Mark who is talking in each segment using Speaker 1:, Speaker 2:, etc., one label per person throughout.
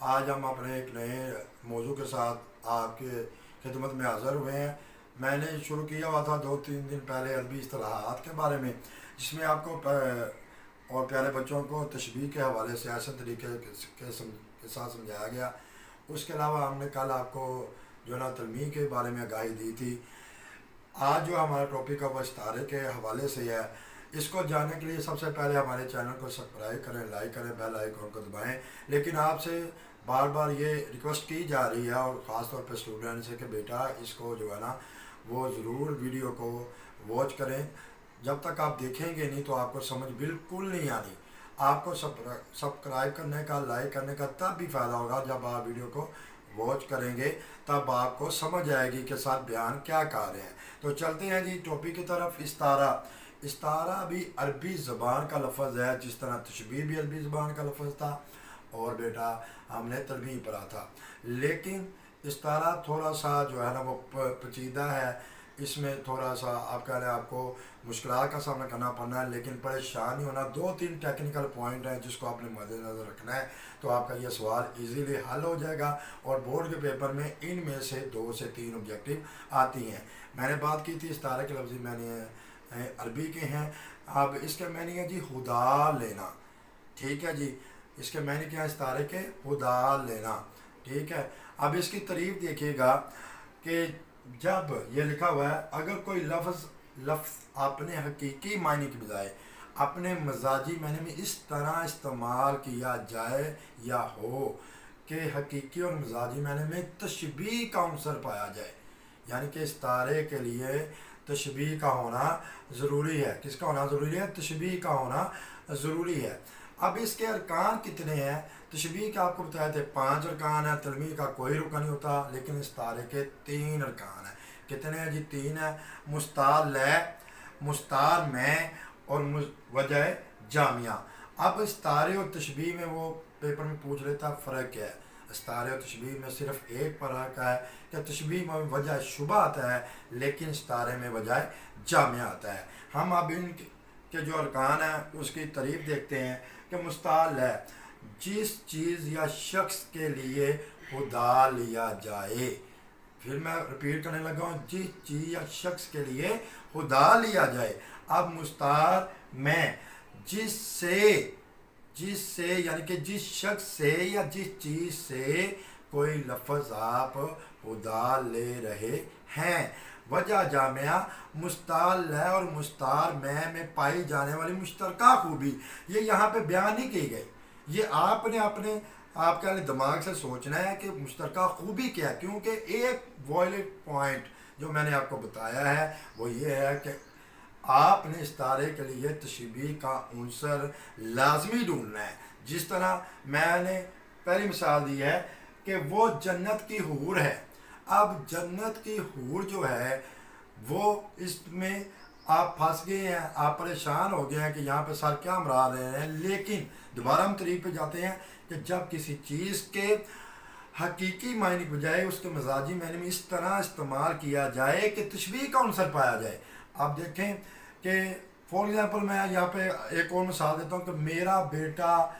Speaker 1: आज हम अपने एक नए मौजू के साथ आपके खिदमत में हाज़िर हुए हैं। मैंने शुरू किया हुआ था 2-3 दिन पहले अरबी इस्तिलाहात के बारे में, जिसमें आपको और प्यारे बच्चों को तशबीह के हवाले से ऐसे तरीके के साथ समझाया गया। उसके अलावा हमने कल आपको जो ना तलमीह के बारे में आगाही दी थी। आज जो हमारा टॉपिक है वो इस्तारे के हवाले से है। इसको जानने के लिए सबसे पहले हमारे चैनल को सब्सक्राइब करें, लाइक करें, बेल आइकन को दबाएं। लेकिन आपसे बार बार ये रिक्वेस्ट की जा रही है, और ख़ास तौर पे स्टूडेंट से, कि बेटा इसको जो है ना वो ज़रूर वीडियो को वॉच करें। जब तक आप देखेंगे नहीं तो आपको समझ बिल्कुल नहीं आनी। आपको सब्सक्राइब करने का, लाइक करने का तब भी फ़ायदा होगा जब आप वीडियो को वॉच करेंगे, तब आपको समझ आएगी कि साथ बयान क्या कर रहे हैं। तो चलते हैं जी टॉपिक की तरफ। इस्तारा। इस्तारा भी अरबी ज़बान का लफ्ज़ है, जिस तरह तशबीह भी अरबी ज़बान का लफ्ज़ था। और बेटा हमने तलमीह पढ़ा था। लेकिन इस्तारा थोड़ा सा जो है ना वो पेचीदा है। इसमें थोड़ा सा आप कह रहे हैं आपको मुश्किलात का सामना करना पड़ना है, लेकिन परेशान नहीं होना। 2-3 टेक्निकल पॉइंट हैं जिसको आपने मद्देनज़र रखना है, तो आपका ये सवाल इजीली हल हो जाएगा। और बोर्ड के पेपर में इनमें से 2 से 3 ऑब्जेक्टिव आती हैं। मैंने बात की थी इस्तारे के लफ्ज़ मैंने अरबी के हैं। अब इसके मैंने है जी खुदा लेना। ठीक है जी, इसके मैंने क्या है इस्तारे के खुदा लेना। ठीक है। अब इसकी तारीफ देखिएगा कि जब ये लिखा हुआ है, अगर कोई लफ्ज़ अपने हकीकी मायने की बजाय अपने मजाजी मायने में इस तरह इस्तेमाल किया जाए या हो कि हकीकी और मजाजी मायने में तशबीह का अंसर पाया जाए, यानी कि इस्तारे के लिए तशबीह का होना ज़रूरी है। किसका होना ज़रूरी है? तशबीह का होना ज़रूरी है। अब इसके अरकान कितने हैं? तशबीह के आपको बताए थे 5 अरकान है। तलमीह का कोई रुकन नहीं होता, लेकिन इस्तारे के 3 अरकान हैं। कितने हैं जी? 3 है। मुस्तार लै, मुस्तार में और वजह जामिया। अब इस्तारे और तशबीह में वो पेपर में पूछ लेता फ़र्क क्या है। इस्तारे और तशबीह में सिर्फ एक फ़र्क है कि तशबीह में वजह शुबा आता है, लेकिन इस्तारे में वजह जामिया आता है। हम अब इन के जो अरकान हैं उसकी तारीफ देखते हैं कि मुस्ताल है जिस चीज़ या शख्स के लिए खुदा लिया जाए। फिर मैं रिपीट करने लगा हूँ, जिस चीज़ या शख्स के लिए खुदा लिया जाए। अब मुस्तार में जिससे यानी कि जिस शख्स से या जिस चीज़ से कोई लफ्ज़ आप खुदा ले रहे हैं। वजह जामिया मुस्तार है और मुस्तार में पाई जाने वाली मुश्तरका खूबी ये यहाँ पे बयान नहीं की गई। ये आपने अपने आपके दिमाग से सोचना है कि मुश्तरका खूबी क्या है, क्योंकि एक वॉयलेट पॉइंट जो मैंने आपको बताया है वो ये है कि आपने इस्तारे के लिए तशबीह का अंसर लाजमी ढूंढना है। जिस तरह मैंने पहली मिसाल दी है कि वो जन्नत की हूर है। अब जन्नत की हूर जो है वो इसमें आप फंस गए हैं, आप परेशान हो गए हैं कि यहाँ पे सर क्या मरा रहे हैं। लेकिन दोबारा हम तरीक़ पे जाते हैं कि जब किसी चीज़ के हकीकी मायने के बजाय उसके मजाजी मायने में इस तरह इस्तेमाल किया जाए कि तशबीह का अंसर पाया जाए। आप देखें कि फॉर एग्ज़ाम्पल मैं यहाँ पे एक और मिसाल देता हूँ कि मेरा बेटा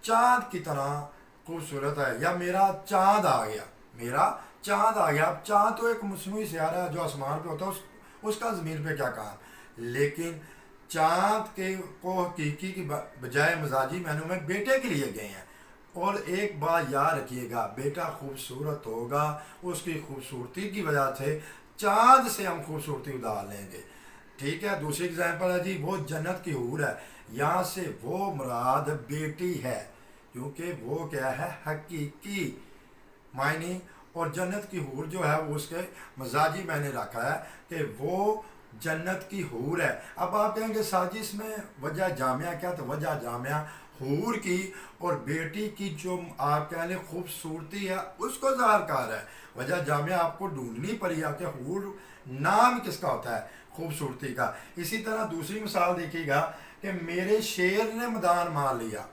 Speaker 1: चाँद की तरह खूबसूरत है, या मेरा चाँद आ गया। मेरा चाँद आ गया। अब चाँद तो एक मसनूई सियारा है जो आसमान पे होता है, उसका ज़मीन पे क्या काम। लेकिन चाँद के को हकीकी की बजाय मजाजी मायनों में बेटे के लिए गए हैं। और एक बात याद रखिएगा, बेटा खूबसूरत होगा, उसकी खूबसूरती की वजह से चाँद से हम खूबसूरती उतार लेंगे। ठीक है। दूसरी एग्जाम्पल है जी, वो जन्नत की हूर है। यहाँ से वो मुराद बेटी है, क्योंकि वो क्या है हकीकी मायने, और जन्नत की हूर जो है वो उसके मजाजी मैंने रखा है कि वो जन्नत की हूर है। अब आप कहेंगे साजिश में वजह जामिया क्या? तो वजह जामिया हूर की और बेटी की जो आप कह लें खूबसूरती है उसको ज़ाहिर कर है। वजह जामिया आपको ढूंढनी पड़ी है कि हूर नाम किसका होता है? खूबसूरती का। इसी तरह दूसरी मिसाल देखिएगा कि मेरे शेर ने मैदान मान लिया।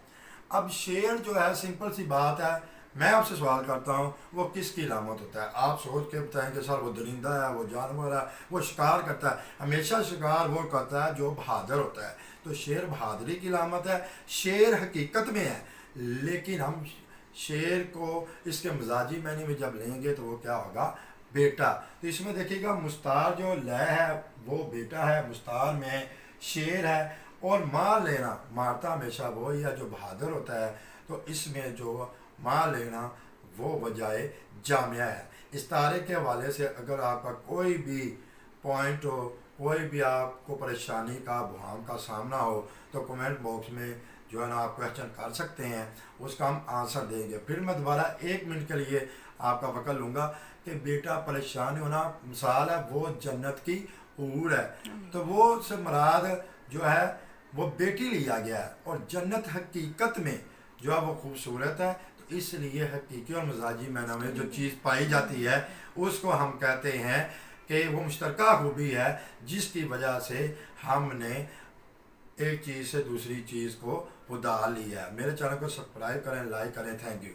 Speaker 1: अब शेर जो है सिंपल सी बात है, मैं आपसे सवाल करता हूँ वो किसकी अलामत होता है? आप सोच के बताएंगे सर वो दरिंदा है, वो जानवर है, वो शिकार करता है। हमेशा शिकार वो करता है जो बहादुर होता है। तो शेर बहादुरी की अलामत है, शेर हकीकत में है। लेकिन हम शेर को इसके मजाजी मायने में जब लेंगे तो वो क्या होगा, बेटा। तो इसमें देखिएगा मुस्तार जो लय है वो बेटा है, मुस्तार में शेर है, और मार लेना, मारता हमेशा वो या जो बहादुर होता है, तो इसमें जो मार लेना वो वजाए जामिया है। इस तारे के हवाले से अगर आपका कोई भी पॉइंट हो, कोई भी आपको परेशानी का बुहाम का सामना हो, तो कमेंट बॉक्स में जो है ना आप क्वेश्चन कर सकते हैं, उसका हम आंसर देंगे। फिर मैं दोबारा 1 मिनट के लिए आपका वक्त लूँगा कि बेटा परेशान होना मिसाल है वो जन्नत की हूर है, तो वो से मुराद जो है वो बेटी लिया गया है, और जन्नत हकीकत में जो है वो खूबसूरत है। तो इसलिए हकीकी और मजाजी मायने में जो चीज़ पाई जाती है उसको हम कहते हैं कि वो मुश्तरका खूबी है, जिसकी वजह से हमने एक चीज़ से दूसरी चीज़ को उधार लिया है। मेरे चैनल को सब्सक्राइब करें, लाइक करें। Thank you.